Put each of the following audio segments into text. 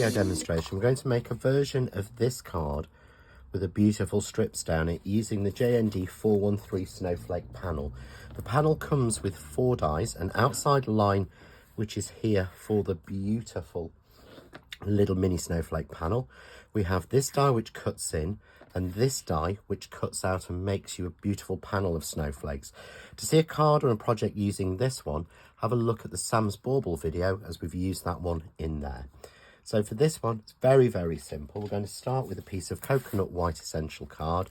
video demonstration, we're going to make a version of this card with a beautiful strips down it using the JND413 Snowflake panel. The panel comes with 4 dies, an outside line which is here for the beautiful little mini snowflake panel. We have this die which cuts in, and this die which cuts out and makes you a beautiful panel of snowflakes. To see a card or a project using this one, have a look at the Sam's Bauble video, as we've used that one in there. So for this one, it's very, very simple. We're going to start with a piece of coconut white essential card,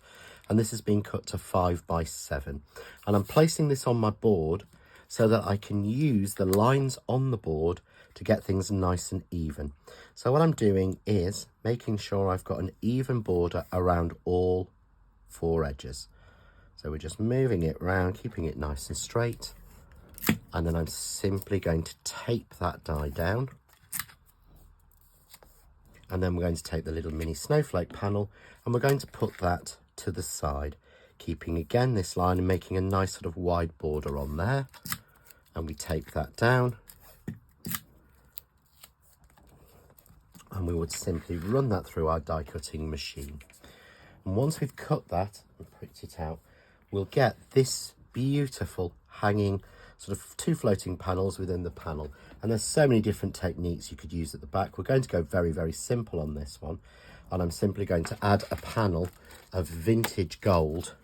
and this has been cut to 5 by 7. And I'm placing this on my board so that I can use the lines on the board to get things nice and even. So what I'm doing is making sure I've got an even border around all 4 edges. So we're just moving it around, keeping it nice and straight. And then I'm simply going to tape that die down. And then we're going to take the little mini snowflake panel and we're going to put that to the side, keeping again this line and making a nice sort of wide border on there. And we tape that down. And we would simply run that through our die cutting machine. And once we've cut that and pricked it out, we'll get this beautiful hanging sort of 2 floating panels within the panel. And there's so many different techniques you could use at the back. We're going to go very, very simple on this one. And I'm simply going to add a panel of vintage gold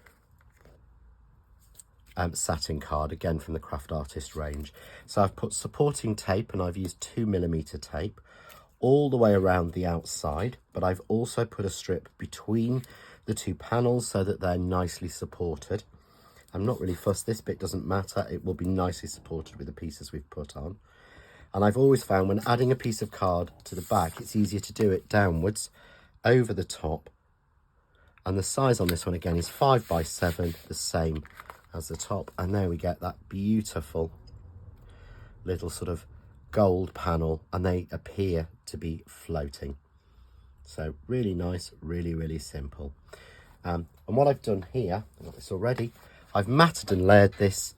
satin card, again from the Craft Artist range. So I've put supporting tape, and I've used 2mm tape all the way around the outside, but I've also put a strip between the 2 panels so that they're nicely supported. I'm not really fussed, this bit doesn't matter, it will be nicely supported with the pieces we've put on. And I've always found when adding a piece of card to the back, it's easier to do it downwards over the top. And the size on this one again is 5 by 7, the same as the top. And there we get that beautiful little sort of gold panel, and they appear to be floating. So really nice, really, really simple. And what I've done here, I've got this already, I've matted and layered this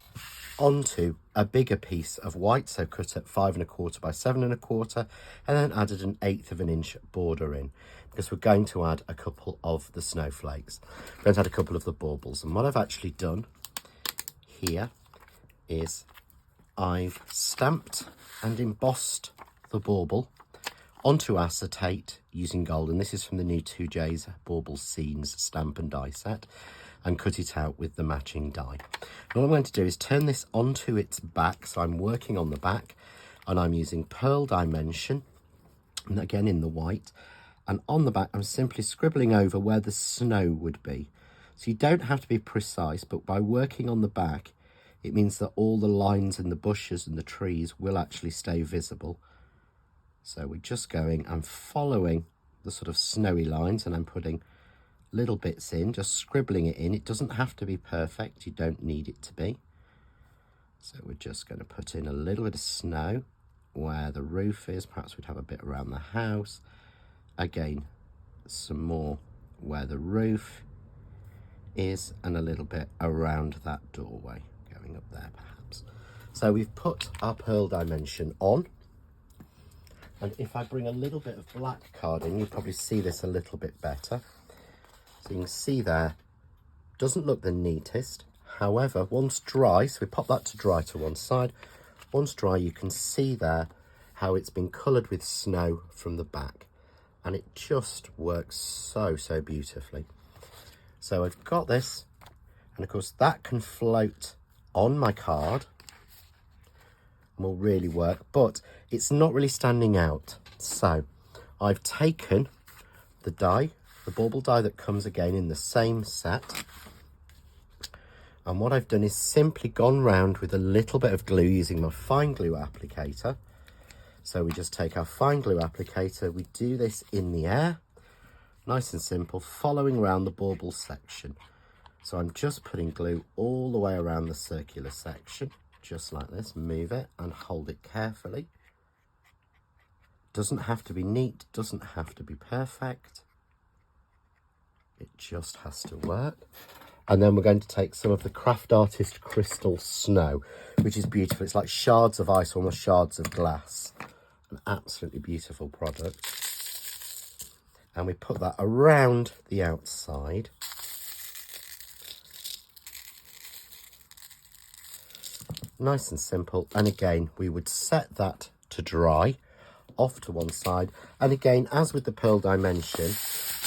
onto a bigger piece of white, so cut at 5 1/4 by 7 1/4, and then added an 1/8 of an inch border in, because we're going to add a couple of the snowflakes. We're going to add a couple of the baubles. And what I've actually done here is I've stamped and embossed the bauble onto acetate using gold, and this is from the new 2J's Bauble Scenes stamp and die set, and cut it out with the matching die. And all I'm going to do is turn this onto its back, so I'm working on the back, and I'm using Pearl Dimension, and again in the white, and on the back I'm simply scribbling over where the snow would be. So you don't have to be precise, but by working on the back, it means that all the lines and the bushes and the trees will actually stay visible. So we're just going and following the sort of snowy lines, and I'm putting little bits in, just scribbling it in. It doesn't have to be perfect, you don't need it to be. So we're just going to put in a little bit of snow where the roof is. Perhaps we'd have a bit around the house. Again, some more where the roof is, and a little bit around that doorway going up there perhaps. So we've put our Pearl Dimension on, and if I bring a little bit of black card in, you'll probably see this a little bit better. So you can see there, doesn't look the neatest. However, once dry, so we pop that to dry to one side. Once dry, you can see there how it's been coloured with snow from the back. And it just works so, so beautifully. So I've got this, and of course that can float on my card and will really work, but it's not really standing out. So I've taken the die, the bauble die that comes again in the same set, and what I've done is simply gone round with a little bit of glue using my fine glue applicator. So we just take our fine glue applicator, we do this in the air, nice and simple, following around the bauble section. So I'm just putting glue all the way around the circular section, just like this. Move it and hold it carefully. Doesn't have to be neat, doesn't have to be perfect. It just has to work. And then we're going to take some of the Craft Artist Crystal Snow, which is beautiful. It's like shards of ice, almost shards of glass. An absolutely beautiful product. and we put that around the outside. Nice and simple. And again, we would set that to dry off to one side. And again, as with the pearl dimension,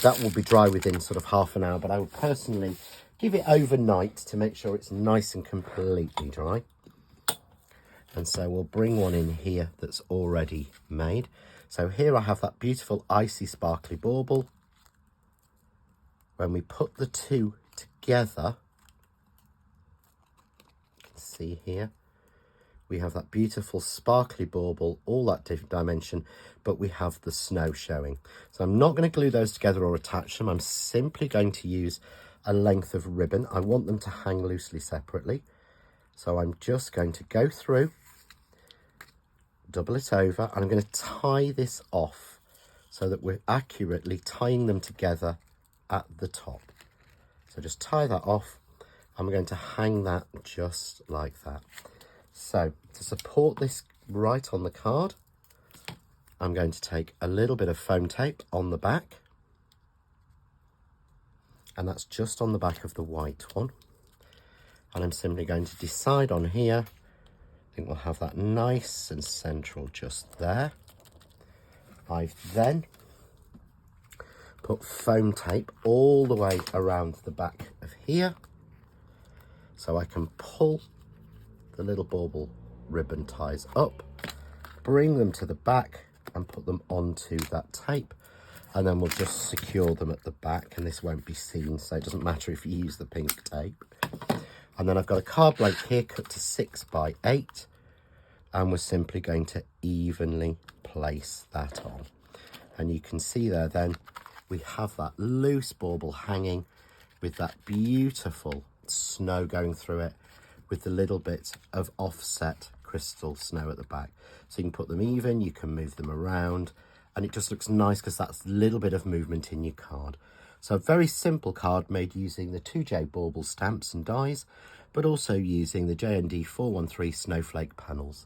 that will be dry within sort of half an hour, but I would personally give it overnight to make sure it's nice and completely dry. And so we'll bring one in here that's already made. So here I have that beautiful icy sparkly bauble. When we put the two together, you can see here, we have that beautiful sparkly bauble, all that different dimension, but we have the snow showing. So I'm not going to glue those together or attach them. I'm simply going to use a length of ribbon. I want them to hang loosely separately. So I'm just going to go through, double it over, and I'm going to tie this off so that we're accurately tying them together at the top. So just tie that off. I'm going to hang that just like that. So to support this right on the card, I'm going to take a little bit of foam tape on the back, and that's just on the back of the white one. And I'm simply going to decide on here, I think we'll have that nice and central just there. I've then put foam tape all the way around the back of here, so I can pull the little bauble ribbon ties up, bring them to the back and put them onto that tape, and then we'll just secure them at the back, and this won't be seen, so it doesn't matter if you use the pink tape. And then I've got a card blank here cut to 6 by 8, and we're simply going to evenly place that on. And you can see there then we have that loose bauble hanging with that beautiful snow going through it, with the little bit of offset crystal snow at the back. So you can put them even, you can move them around, and it just looks nice because that's a little bit of movement in your card. So a very simple card made using the 2J bauble stamps and dies, but also using the JND413 Snowflake panels.